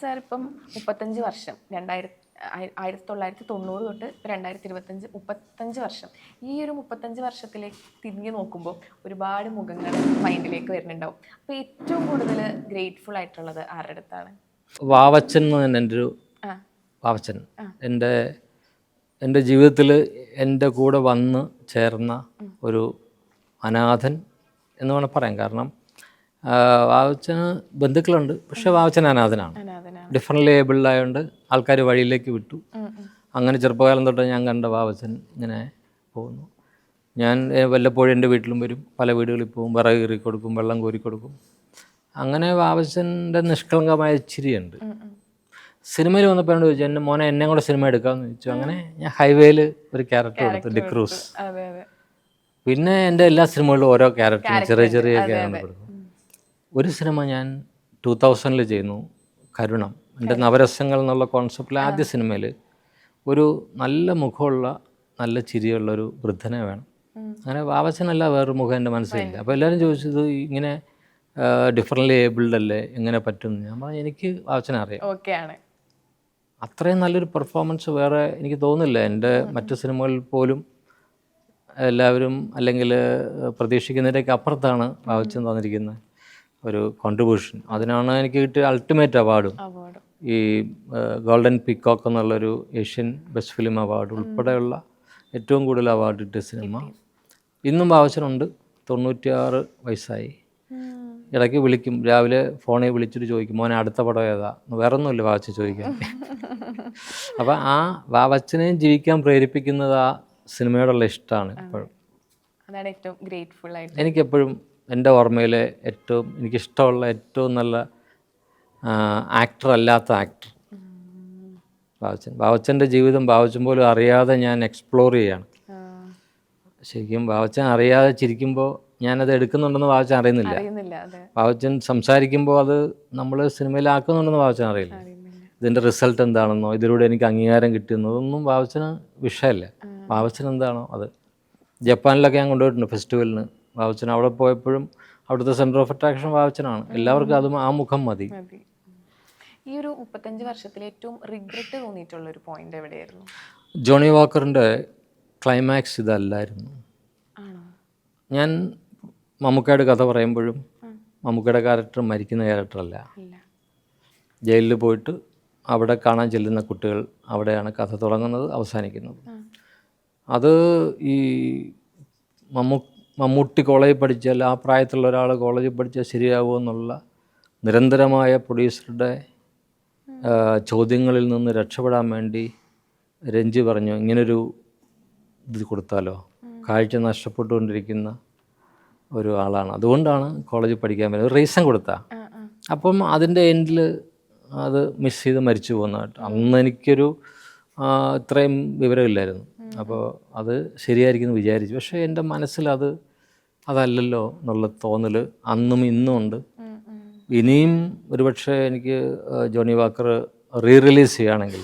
Sir ഇപ്പം 35 വർഷം 1990 തൊട്ട് 2025 35 വർഷം, ഈ ഒരു 35 വർഷത്തിലേക്ക് തിരിഞ്ഞു നോക്കുമ്പോൾ ഒരുപാട് മുഖങ്ങൾ മൈൻഡിലേക്ക് വരുന്നുണ്ടാവും. അപ്പോൾ ഏറ്റവും കൂടുതൽ ഗ്രേറ്റ്ഫുൾ ആയിട്ടുള്ളത് ആരുടെ അടുത്താണ്? വാവച്ചൻ എന്ന് തന്നെ എൻ്റെ ഒരു ആ വാവച്ചൻ എൻ്റെ ജീവിതത്തിൽ എൻ്റെ കൂടെ വന്ന് ചേർന്ന ഒരു അനാഥൻ എന്ന് വേണം പറയാം. കാരണം വാവച്ചന് ബന്ധുക്കളുണ്ട്, പക്ഷേ വാവച്ചൻ അനാഥനാണ്. അനാഥനാണ്. ഡിഫറൻ്റ് ഏബിൾഡ് ആയതുകൊണ്ട് ആൾക്കാർ വഴിയിലേക്ക് വിട്ടു. അങ്ങനെ ചെറുപ്പകാലം തൊട്ട് ഞാൻ കണ്ട വാവച്ചൻ ഇങ്ങനെ പോകുന്നു. ഞാൻ വല്ലപ്പോഴും എൻ്റെ വീട്ടിലും വരും, പല വീടുകളിൽ പോകും, വിറക് കീറി കൊടുക്കും, വെള്ളം കോരി കൊടുക്കും. അങ്ങനെ വാവച്ചൻ്റെ നിഷ്കളങ്കമായ ചിരിയുണ്ട്. സിനിമയിൽ വന്നപ്പോഴാണ് ചോദിച്ചു, എൻ്റെ മോനെ എന്നെ കൂടെ സിനിമ എടുക്കാമെന്ന് ചോദിച്ചു. അങ്ങനെ ഞാൻ ഹൈവേയിൽ ഒരു ക്യാരക്ടർ കൊടുത്തു, ഡിക്രൂസ്. അതെ അതെ. പിന്നെ എൻ്റെ എല്ലാ സിനിമകളിലും ഓരോ ക്യാരക്ടറും ചെറിയ ചെറിയ ക്യാരക്ടർ കൊടുക്കും. ഒരു സിനിമ ഞാൻ 2000 ചെയ്യുന്നു, കരുണം. എൻ്റെ നവരസങ്ങൾ എന്നുള്ള കോൺസെപ്റ്റിൽ ആദ്യ സിനിമയിൽ ഒരു നല്ല മുഖമുള്ള നല്ല ചിരിയുള്ളൊരു വൃദ്ധനെ വേണം. അങ്ങനെ വാവച്ചനല്ല വേറൊരു മുഖം എൻ്റെ മനസ്സിലില്ല. അപ്പോൾ എല്ലാവരും ചോദിച്ചത് ഇങ്ങനെ ഡിഫറൻ്റ് ഏബിൾഡ് അല്ലേ, എങ്ങനെ പറ്റും? ഞാൻ പറഞ്ഞു എനിക്ക് വാവച്ചനെ അറിയാം. ഓക്കെയാണ്. അത്രയും നല്ലൊരു പെർഫോമൻസ് വേറെ എനിക്ക് തോന്നുന്നില്ല. എൻ്റെ മറ്റു സിനിമകളിൽ പോലും എല്ലാവരും അല്ലെങ്കിൽ പ്രതീക്ഷിക്കുന്നതിൻ്റെയൊക്കെ അപ്പുറത്താണ് വാവച്ചൻ തന്നിരിക്കുന്ന ഒരു കോൺട്രിബ്യൂഷൻ. അതിനാണ് എനിക്ക് കിട്ടിയ അൾട്ടിമേറ്റ് അവാർഡും ഈ ഗോൾഡൻ പീക്കോക്ക് എന്നുള്ളൊരു ഏഷ്യൻ ബെസ്റ്റ് ഫിലിം അവാർഡ് ഉൾപ്പെടെയുള്ള ഏറ്റവും കൂടുതൽ അവാർഡ് കിട്ടിയ സിനിമ. ഇന്നും വാവച്ചനുണ്ട്, 96 വയസ്സായി. ഇടയ്ക്ക് വിളിക്കും, രാവിലെ ഫോണിൽ വിളിച്ചിട്ട് ചോദിക്കും, മോനെ അടുത്ത പടം ഏതാ? വേറെ ഒന്നുമില്ല വാവച്ചൻ ചോദിക്കാൻ. അപ്പം ആ വാവച്ചനെയും ജീവിക്കാൻ പ്രേരിപ്പിക്കുന്നത് ആ സിനിമയോടുള്ള ഇഷ്ടമാണ് എപ്പോഴും. അതാണ് ഏറ്റവും ഗ്രേറ്റ്ഫുൾ ആയിട്ട്. എനിക്കെപ്പോഴും എൻ്റെ ഓർമ്മയിലെ ഏറ്റവും എനിക്കിഷ്ടമുള്ള ഏറ്റവും നല്ല ആക്ടർ അല്ലാത്ത ആക്ടർ വാവച്ചൻ. വാവച്ചൻ്റെ ജീവിതം വാവച്ചൻ പോലും അറിയാതെ ഞാൻ എക്സ്പ്ലോർ ചെയ്യാണ്. ശരിക്കും വാവച്ചൻ അറിയാതെ ചിരിക്കുമ്പോൾ ഞാനത് എടുക്കുന്നുണ്ടെന്ന് വാവച്ചൻ അറിയുന്നില്ല. വാവച്ചൻ സംസാരിക്കുമ്പോൾ അത് നമ്മൾ സിനിമയിലാക്കുന്നുണ്ടെന്ന് വാവച്ചൻ അറിയില്ല. ഇതിൻ്റെ റിസൾട്ട് എന്താണെന്നോ ഇതിലൂടെ എനിക്ക് അംഗീകാരം കിട്ടുന്നോ അതൊന്നും വാവച്ചന് വിഷയമല്ല. വാവച്ചൻ എന്താണോ അത്. ജപ്പാനിലൊക്കെ ഞാൻ കൊണ്ടുപോയിട്ടുണ്ട് ഫെസ്റ്റിവലിന്. വാവച്ചൻ അവിടെ പോയപ്പോഴും അവിടുത്തെ സെൻറ്റർ ഓഫ് അട്രാക്ഷൻ വാവച്ചനാണ്. എല്ലാവർക്കും അതും ആ മുഖം മതി. ഈ ഒരു 35 വർഷത്തിൽ ഏറ്റവും റിഗ്രറ്റ് തോന്നിയിട്ടുള്ളൊരു പോയിന്റ് എവിടെയായിരുന്നു? ജോണി വാക്കറിൻ്റെ ക്ലൈമാക്സ് ഇതല്ലായിരുന്നു. ഞാൻ മമ്മൂക്കയുടെ കഥ പറയുമ്പോഴും മമ്മൂക്കയുടെ ക്യാരക്ടർ മരിക്കുന്ന ക്യാരക്ടറല്ല. ജയിലിൽ പോയിട്ട് അവിടെ കാണാൻ ചെല്ലുന്ന കുട്ടികൾ, അവിടെയാണ് കഥ തുടങ്ങുന്നത് അവസാനിക്കുന്നത്. അത് ഈ മമ്മൂട്ടി കോളേജിൽ പഠിച്ചാൽ ആ പ്രായത്തിലുള്ള ഒരാൾ കോളേജിൽ പഠിച്ചാൽ ശരിയാവുമോ എന്നുള്ള നിരന്തരമായ പ്രൊഡ്യൂസറുടെ ചോദ്യങ്ങളിൽ നിന്ന് രക്ഷപ്പെടാൻ വേണ്ടി രഞ്ജി പറഞ്ഞു, ഇങ്ങനൊരു ഇത് കൊടുത്താലോ, കാഴ്ച നഷ്ടപ്പെട്ടുകൊണ്ടിരിക്കുന്ന ഒരു ആളാണ്, അതുകൊണ്ടാണ് കോളേജിൽ പഠിക്കാൻ പറ്റുന്നത്, റീസൺ കൊടുത്താ. അപ്പം അതിൻ്റെ എൻഡിൽ അത് മിസ് ചെയ്ത് മരിച്ചു പോകുന്നതായിട്ട്. അന്ന് എനിക്കൊരു ഇത്രയും വിവരമില്ലായിരുന്നു. അപ്പോൾ അത് ശരിയായിരിക്കും എന്ന് വിചാരിച്ചു. പക്ഷേ എൻ്റെ മനസ്സിൽ അതല്ലല്ലോ എന്നുള്ള തോന്നൽ അന്നും ഇന്നും ഉണ്ട്. ഇനിയും ഒരുപക്ഷെ എനിക്ക് ജോണി വാക്കർ റിലീസ് ചെയ്യുകയാണെങ്കിൽ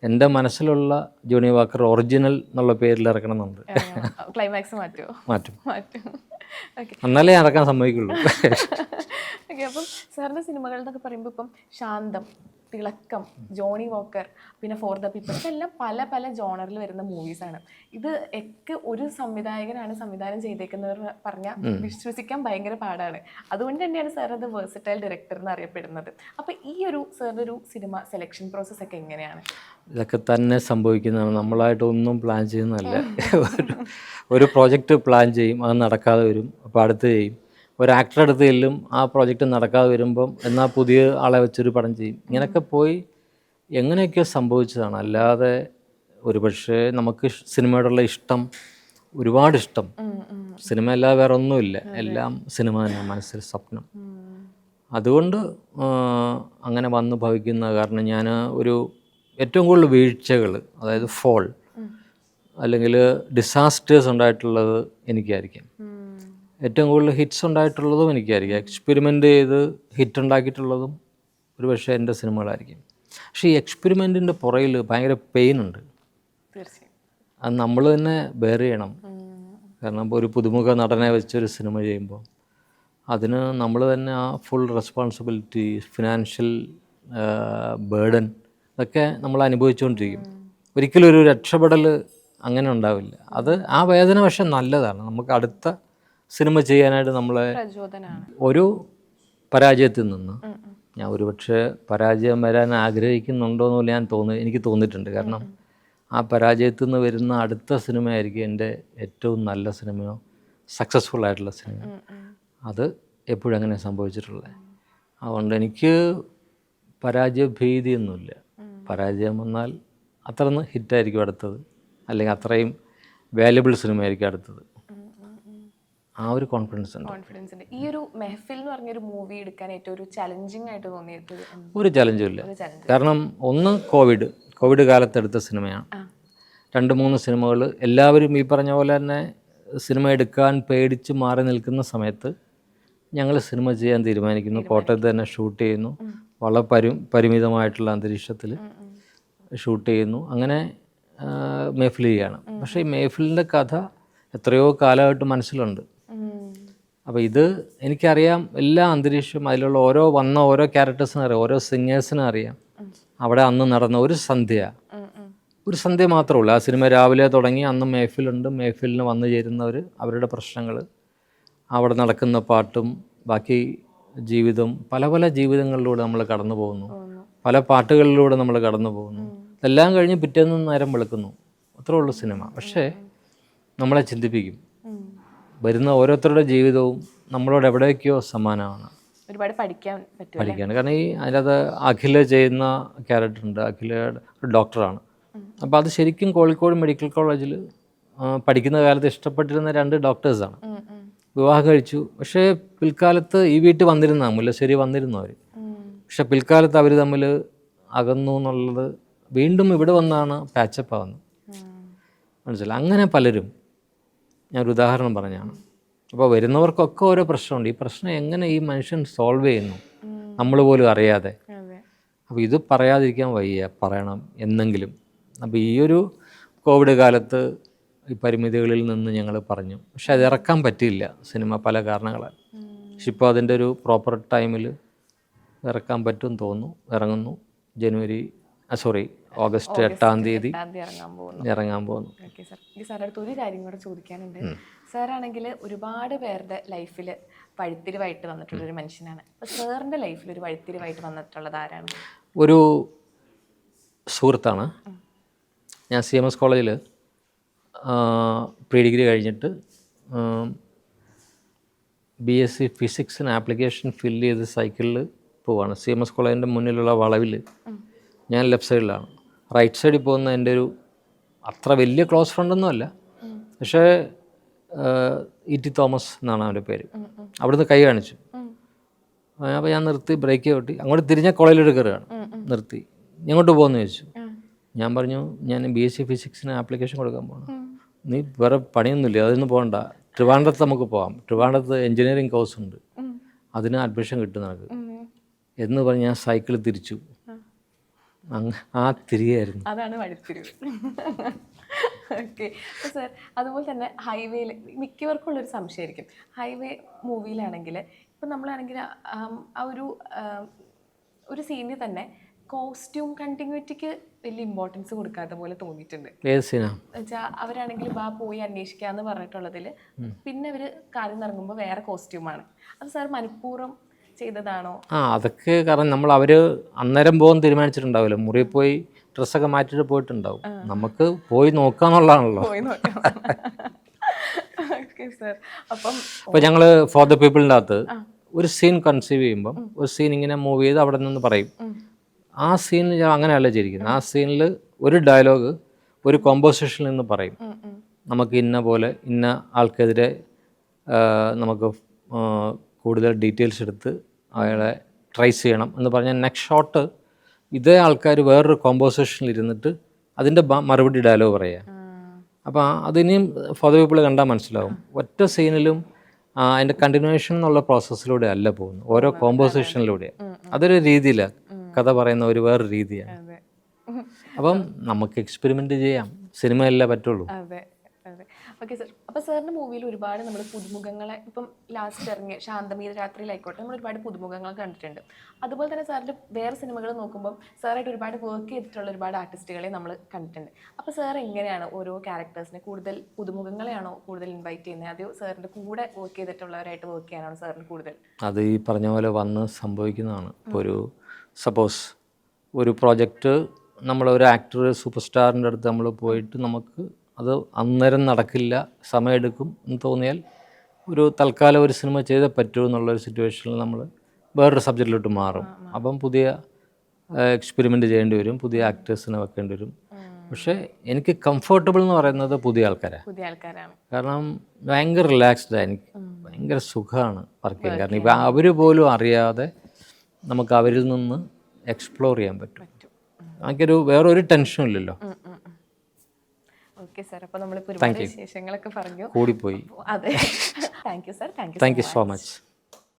എൻ്റെ മനസ്സിലുള്ള ജോണി വാക്കർ ഒറിജിനൽ എന്നുള്ള പേരിൽ ഇറക്കണമെന്നുണ്ട്. ക്ലൈമാക്സ് മാറ്റും. എന്നാലേ ഇറക്കാൻ സമ്മതിക്കുള്ളൂ. അപ്പം സാറിൻ്റെ സിനിമകൾ എന്നൊക്കെ പറയുമ്പോൾ ഇപ്പം ശാന്തം, തിളക്കം, ജോണി വാക്കർ, പിന്നെ ഫോർ ദ പീപ്പിൾ, ഇതെല്ലാം പല പല ജോണറിൽ വരുന്ന മൂവീസാണ്. ഇത് ഒക്കെ ഒരു സംവിധായകനാണ് സംവിധാനം ചെയ്തേക്കുന്നവർ പറഞ്ഞാൽ വിശ്വസിക്കാൻ ഭയങ്കര പാടാണ്. അതുകൊണ്ട് തന്നെയാണ് സാർ അത് വേഴ്സറ്റൈൽ ഡയറക്ടർ എന്ന് അറിയപ്പെടുന്നത്. അപ്പോൾ ഈ ഒരു സാറിൻ്റെ ഒരു സിനിമ സെലക്ഷൻ പ്രോസസ്സ് ഒക്കെ എങ്ങനെയാണ്? ഇതൊക്കെ തന്നെ സംഭവിക്കുന്നതാണ്, നമ്മളായിട്ടൊന്നും പ്ലാൻ ചെയ്യുന്നതല്ല. ഒരു പ്രോജക്റ്റ് പ്ലാൻ ചെയ്യും, അത് നടക്കാതെ വരും, അപ്പോൾ അടുത്ത് ചെയ്യും. ഒരു ആക്ടർ അടുത്ത് ചെല്ലും, ആ പ്രോജക്റ്റ് നടക്കാതെ വരുമ്പം എന്നാൽ പുതിയ ആളെ വെച്ചൊരു പടം ചെയ്യും. ഇങ്ങനെയൊക്കെ പോയി എങ്ങനെയൊക്കെയോ സംഭവിച്ചതാണ്. അല്ലാതെ ഒരുപക്ഷെ നമുക്ക് സിനിമയോടുള്ള ഇഷ്ടം, ഒരുപാട് ഇഷ്ടം, സിനിമ അല്ലാതെ വേറെ ഒന്നുമില്ല, എല്ലാം സിനിമ തന്നെയാണ് മനസ്സിൽ സ്വപ്നം. അതുകൊണ്ട് അങ്ങനെ വന്ന് ഭവിക്കുന്ന കാരണം ഞാൻ ഒരു ഏറ്റവും കൂടുതൽ വീഴ്ചകൾ, അതായത് ഫോൾ അല്ലെങ്കിൽ ഡിസാസ്റ്റേഴ്സ് ഉണ്ടായിട്ടുള്ളത് എനിക്കായിരിക്കും. ഏറ്റവും കൂടുതൽ ഹിറ്റ്സ് ഉണ്ടായിട്ടുള്ളതും എനിക്കായിരിക്കും. എക്സ്പെരിമെൻ്റ് ചെയ്ത് ഹിറ്റ് ഉണ്ടാക്കിയിട്ടുള്ളതും ഒരു പക്ഷേ എൻ്റെ സിനിമകളായിരിക്കും. പക്ഷേ ഈ എക്സ്പെരിമെൻറ്റിൻ്റെ പുറകിൽ ഭയങ്കര പെയിനുണ്ട്. അത് നമ്മൾ തന്നെ ബെയർ ചെയ്യണം. കാരണം ഇപ്പോൾ ഒരു പുതുമുഖ നടനെ വെച്ചൊരു സിനിമ ചെയ്യുമ്പോൾ അതിന് നമ്മൾ തന്നെ ആ ഫുൾ റെസ്പോൺസിബിലിറ്റി, ഫിനാൻഷ്യൽ ബേർഡൻ ഇതൊക്കെ നമ്മൾ അനുഭവിച്ചുകൊണ്ടിരിക്കും. ഒരിക്കലും ഒരു രക്ഷപ്പെടൽ അങ്ങനെ ഉണ്ടാവില്ല. അത് ആ വേദന പക്ഷെ നല്ലതാണ്. നമുക്ക് അടുത്ത സിനിമ ചെയ്യാനായിട്ട് നമ്മളെ പ്രചോദനമാണ്. ഒരു പരാജയത്തിൽ നിന്ന് ഞാൻ ഒരുപക്ഷെ പരാജയം വരാൻ ആഗ്രഹിക്കുന്നുണ്ടോയെന്ന് എനിക്ക് തോന്നിയിട്ടുണ്ട്. കാരണം ആ പരാജയത്തിൽ നിന്ന് വരുന്ന അടുത്ത സിനിമയായിരിക്കും എൻ്റെ ഏറ്റവും നല്ല സിനിമയോ സക്സസ്ഫുൾ ആയിട്ടുള്ള സിനിമ. അത് എപ്പോഴും അങ്ങനെ സംഭവിച്ചിട്ടുള്ളത്. അതുകൊണ്ട് എനിക്ക് പരാജയ ഭീതിയൊന്നുമില്ല. പരാജയം വന്നാൽ അത്ര ഹിറ്റായിരിക്കും അടുത്തത്, അല്ലെങ്കിൽ അത്രയും വാല്യബിൾ സിനിമയായിരിക്കും അടുത്തത്. ആ ഒരു കോൺഫിഡൻസ് ഉണ്ട്. ഈ ഒരു മെഹഫിൽ എന്ന് പറഞ്ഞൊരു മൂവി എടുക്കാൻ ഏറ്റവും ഒരു ചലഞ്ചിങ് ആയിട്ട് തോന്നിയത്? ഒരു ചലഞ്ചും ഇല്ല. കാരണം ഒന്ന് കോവിഡ് കാലത്തെടുത്ത സിനിമയാണ്. 2-3 സിനിമകൾ എല്ലാവരും ഈ പറഞ്ഞ പോലെ തന്നെ സിനിമ എടുക്കാൻ പേടിച്ച് മാറി നിൽക്കുന്ന സമയത്ത് ഞങ്ങൾ സിനിമ ചെയ്യാൻ തീരുമാനിക്കുന്നു. കോട്ടയത്ത് തന്നെ ഷൂട്ട് ചെയ്യുന്നു. വളരെ പരിമിതമായിട്ടുള്ള അന്തരീക്ഷത്തിൽ ഷൂട്ട് ചെയ്യുന്നു. അങ്ങനെ മെഹഫിൽ ചെയ്യാണ്. പക്ഷേ ഈ മെഹഫിലിൻ്റെ കഥ എത്രയോ കാലമായിട്ട് മനസ്സിലുണ്ട്. അപ്പോൾ ഇത് എനിക്കറിയാം, എല്ലാ അന്തരീക്ഷവും അതിലുള്ള ഓരോ ക്യാരക്ടേഴ്സിനും അറിയാം, ഓരോ സിംഗേഴ്സിനും അറിയാം. അവിടെ അന്ന് നടന്ന ഒരു സന്ധ്യ മാത്രമേ ഉള്ളൂ. ആ സിനിമ രാവിലെ തുടങ്ങി, അന്ന് മെഹഫിലുണ്ട്. മെഹഫിലിന് വന്നു ചേരുന്നവർ, അവരുടെ പ്രശ്നങ്ങൾ, അവിടെ നടക്കുന്ന പാട്ടും ബാക്കി ജീവിതം, പല ജീവിതങ്ങളിലൂടെ നമ്മൾ കടന്നു പോകുന്നു, പല പാട്ടുകളിലൂടെ നമ്മൾ കടന്നു പോകുന്നു. ഇതെല്ലാം കഴിഞ്ഞ് പിറ്റേന്ന് നേരം വെളുക്കുന്നു. അത്രേ ഉള്ളൂ സിനിമ. പക്ഷേ നമ്മളെ ചിന്തിപ്പിക്കും. വരുന്ന ഓരോരുത്തരുടെ ജീവിതവും നമ്മളോട് എവിടേക്കോ സമാനമാണ്. ഒരുപാട് പഠിക്കാൻ. കാരണം ഈ അതിനകത്ത് അഖില ചെയ്യുന്ന ക്യാരക്ടറുണ്ട്. അഖില ഒരു ഡോക്ടറാണ്. അപ്പോൾ അത് ശരിക്കും കോഴിക്കോട് മെഡിക്കൽ കോളേജിൽ പഠിക്കുന്ന കാലത്ത് ഇഷ്ടപ്പെട്ടിരുന്ന 2 ഡോക്ടേഴ്സാണ്. വിവാഹം കഴിച്ചു. പക്ഷേ പിൽക്കാലത്ത് ഈ വീട്ടിൽ വന്നിരുന്ന മുല്ലശ്ശേരി വന്നിരുന്നു അവർ. പക്ഷെ പിൽക്കാലത്ത് അവർ തമ്മിൽ അകന്നു എന്നുള്ളത് വീണ്ടും ഇവിടെ വന്നാണ് പാച്ചപ്പ് ആവുന്നത്. മനസ്സിലായി? അങ്ങനെ പലരും, ഞാനൊരു ഉദാഹരണം പറഞ്ഞാണ്. അപ്പോൾ വരുന്നവർക്കൊക്കെ ഓരോ പ്രശ്നമുണ്ട്. ഈ പ്രശ്നം എങ്ങനെ ഈ മനുഷ്യൻ സോൾവ് ചെയ്യുന്നു നമ്മൾ പോലും അറിയാതെ. അപ്പോൾ ഇത് പറയാതിരിക്കാൻ വയ്യ, പറയണം എന്നെങ്കിലും. അപ്പോൾ ഈ ഒരു കോവിഡ് കാലത്ത് ഈ പരിമിതികളിൽ നിന്ന് ഞങ്ങൾ പറഞ്ഞു. പക്ഷെ അത് ഇറക്കാൻ പറ്റിയില്ല സിനിമ, പല കാരണങ്ങളാൽ. പക്ഷെ ഇപ്പോൾ അതിൻ്റെ ഒരു പ്രോപ്പർ ടൈമിൽ ഇറക്കാൻ പറ്റും തോന്നുന്നു. ഇറങ്ങുന്നു. ഓഗസ്റ്റ് 8-ാം തീയതി ഇറങ്ങാൻ പോകുന്നു. സാറിൻ്റെ അടുത്ത് ഒരു കാര്യം കൂടെ ചോദിക്കാനുണ്ട്. സാറാണെങ്കിൽ ഒരുപാട് പേരുടെ ലൈഫിൽ വഴിത്തിരിവായിട്ട് വന്നിട്ടുള്ളൊരു മനുഷ്യനാണ്. അപ്പോൾ സാറിൻ്റെ ലൈഫിൽ ഒരു വഴിത്തിരിവായിട്ട് വന്നിട്ടുള്ളത് ആരാണ്? ഒരു സുഹൃത്താണ്. ഞാൻ CMS കോളേജിൽ പ്രീ ഡിഗ്രി കഴിഞ്ഞിട്ട് BSc ഫിസിക്സിന് ആപ്ലിക്കേഷൻ ഫില്ല് ചെയ്ത് സൈക്കിളിൽ പോവാണ്. CMS കോളേജിൻ്റെ മുന്നിലുള്ള വളവിൽ ഞാൻ ലെഫ്റ്റ് സൈഡിലാണ്. റൈറ്റ് സൈഡിൽ പോകുന്ന എൻ്റെ ഒരു അത്ര വലിയ ക്ലോസ് ഫ്രണ്ടൊന്നും അല്ല, പക്ഷേ E.T. തോമസ് എന്നാണ് അവൻ്റെ പേര്. അവിടുന്ന് കൈ കാണിച്ചു. അപ്പോൾ ഞാൻ നിർത്തി, ബ്രേക്ക് ചവിട്ടി. അങ്ങോട്ട് തിരിഞ്ഞ കോളേജിലോട്ട് കയറുകയാണ്. നിർത്തി. എങ്ങോട്ട് പോകുമെന്ന് ചോദിച്ചു. ഞാൻ പറഞ്ഞു, ഞാൻ BSc ഫിസിക്സിന് ആപ്ലിക്കേഷൻ കൊടുക്കാൻ പോകണം. നീ വേറെ പണിയൊന്നുമില്ല, അതൊന്നും പോകണ്ട, ട്രിവാൻഡ്രത്ത് നമുക്ക് പോകാം, ട്രിവാൻഡ്രത്ത് എൻജിനീയറിങ് കോഴ്സ് ഉണ്ട്, അതിന് അഡ്മിഷൻ കിട്ടും നിനക്ക് എന്ന് പറഞ്ഞ് ഞാൻ സൈക്കിൾ തിരിച്ചു. ആ തിരികെയായിരുന്നു. അതാണ് വഴിത്തിരിവ്. ഓക്കെ. അപ്പോൾ സാർ, അതുപോലെ തന്നെ ഹൈവേയിൽ മിക്കവർക്കുള്ളൊരു സംശയമായിരിക്കും. ഹൈവേ മൂവിയിലാണെങ്കിൽ ഇപ്പം നമ്മളാണെങ്കിൽ ആ ഒരു സീനിൽ തന്നെ കോസ്റ്റ്യൂം കണ്ടിന്യൂറ്റിക്ക് വലിയ ഇമ്പോർട്ടൻസ് കൊടുക്കാത്ത പോലെ തോന്നിയിട്ടുണ്ട്. വെച്ചാൽ അവരാണെങ്കിൽ പോയി അന്വേഷിക്കാന്ന് പറഞ്ഞിട്ടുള്ളതിൽ പിന്നെ അവർ കാര്യം ഇറങ്ങുമ്പോൾ വേറെ കോസ്റ്റ്യൂമാണ്. അത് സാർ മനഃപൂർവ്വം ചെയ്തതാണോ? അതൊക്കെ കാരണം നമ്മൾ അന്നേരം പോകാൻ തീരുമാനിച്ചിട്ടുണ്ടാവില്ല. മുറിയിൽ പോയി ഡ്രസ്സൊക്കെ മാറ്റിയിട്ട് പോയിട്ടുണ്ടാവും. നമുക്ക് പോയി നോക്കാന്നുള്ളതാണല്ലോ. അപ്പോൾ ഞങ്ങൾ ഫോർ ദ പീപ്പിളിൻ്റെ അകത്ത് ഒരു സീൻ കൺസീവ് ചെയ്യുമ്പം ഒരു സീൻ ഇങ്ങനെ മൂവ് ചെയ്ത് അവിടെ നിന്ന് പറയും. ആ സീനിൽ അങ്ങനെയല്ല ചെയ്തിരിക്കുന്നത്. ആ സീനിൽ ഒരു ഡയലോഗ് ഒരു കോമ്പോസിഷനിൽ നിന്ന് പറയും. നമുക്ക് ഇന്ന പോലെ ഇന്ന ആൾക്കെതിരെ നമുക്ക് കൂടുതൽ ഡീറ്റെയിൽസ് എടുത്ത് അയാളെ ട്രേസ് ചെയ്യണം എന്ന് പറഞ്ഞാൽ നെക്സ്റ്റ് ഷോട്ട് ഇതേ ആൾക്കാർ വേറൊരു കോമ്പോസിഷനിൽ ഇരുന്നിട്ട് അതിൻ്റെ മറുപടി ഡയലോഗ് പറയുക. അപ്പോൾ അതിനെയും ഫോർ ദ പീപ്പിൾ കണ്ടാൽ മനസ്സിലാവും. ഒറ്റ സീനിലും അതിൻ്റെ കണ്ടിന്യൂവേഷൻ എന്നുള്ള പ്രോസസ്സിലൂടെ അല്ല പോകുന്നു, ഓരോ കോമ്പോസിഷനിലൂടെ. അതൊരു രീതിയിലാണ് കഥ പറയുന്ന ഒരു വേറൊരു രീതിയാണ്. അപ്പം നമുക്ക് എക്സ്പെരിമെൻ്റ് ചെയ്യാം, സിനിമയല്ലേ പറ്റുള്ളൂ. അതെ അതെ. Okay sir. അപ്പോൾ സാറിൻ്റെ മൂവിയിൽ ഒരുപാട് നമ്മൾ പുതുമുഖങ്ങളെ ഇപ്പം ലാസ്റ്റ് ഇറങ്ങിയ ശാന്തമീര രാത്രിയിലായിക്കോട്ടെ നമ്മൾ ഒരുപാട് പുതുമുഖങ്ങൾ കണ്ടിട്ടുണ്ട്. അതുപോലെ തന്നെ സാറിൻ്റെ വേറെ സിനിമകൾ നോക്കുമ്പോൾ സാറായിട്ട് ഒരുപാട് വർക്ക് ചെയ്തിട്ടുള്ള ഒരുപാട് ആർട്ടിസ്റ്റുകളെ നമ്മൾ കണ്ടിട്ടുണ്ട്. അപ്പോൾ സാർ എങ്ങനെയാണ് ഓരോ ക്യാരക്ടേഴ്സിനെ കൂടുതൽ പുതുമുഖങ്ങളെയാണോ കൂടുതൽ ഇൻവൈറ്റ് ചെയ്യുന്നത്, അതോ സാറിൻ്റെ കൂടെ വർക്ക് ചെയ്തിട്ടുള്ളവരായിട്ട് വർക്ക് ചെയ്യാനാണോ സാറിന് കൂടുതൽ? അത് ഈ പറഞ്ഞ പോലെ വന്ന് സംഭവിക്കുന്നതാണ്. ഇപ്പോൾ ഒരു സപ്പോസ് ഒരു പ്രോജക്റ്റ് നമ്മളൊരു ആക്ടർ സൂപ്പർ സ്റ്റാറിൻ്റെ അടുത്ത് നമ്മൾ പോയിട്ട് നമുക്ക് അത് അന്നേരം നടക്കില്ല, സമയമെടുക്കും എന്ന് തോന്നിയാൽ ഒരു തൽക്കാലം ഒരു സിനിമ ചെയ്തേ പറ്റൂ എന്നുള്ളൊരു സിറ്റുവേഷനിൽ നമ്മൾ വേറൊരു സബ്ജക്റ്റിലോട്ട് മാറും. അപ്പം പുതിയ എക്സ്പെരിമെൻ്റ് ചെയ്യേണ്ടി വരും, പുതിയ ആക്ടേഴ്സിനെ വെക്കേണ്ടി വരും. പക്ഷേ എനിക്ക് കംഫർട്ടബിൾ എന്ന് പറയുന്നത് പുതിയ ആൾക്കാരാണ്. കാരണം ഭയങ്കര റിലാക്സ്ഡാണ്, എനിക്ക് ഭയങ്കര സുഖമാണ് വർക്ക് ചെയ്യാൻ. കാരണം ഇപ്പം അവർ പോലും അറിയാതെ നമുക്ക് അവരിൽ നിന്ന് എക്സ്പ്ലോർ ചെയ്യാൻ പറ്റും. എനിക്കൊരു വേറൊരു ടെൻഷനും ഇല്ലല്ലോ. ഓക്കെ സാർ, അപ്പോൾ നമ്മളിപ്പോൾ ഒരുപാട് വിശേഷങ്ങളൊക്കെ പറഞ്ഞു കൂടിപ്പോയി. അതെ, thank you sir. Thank you so much.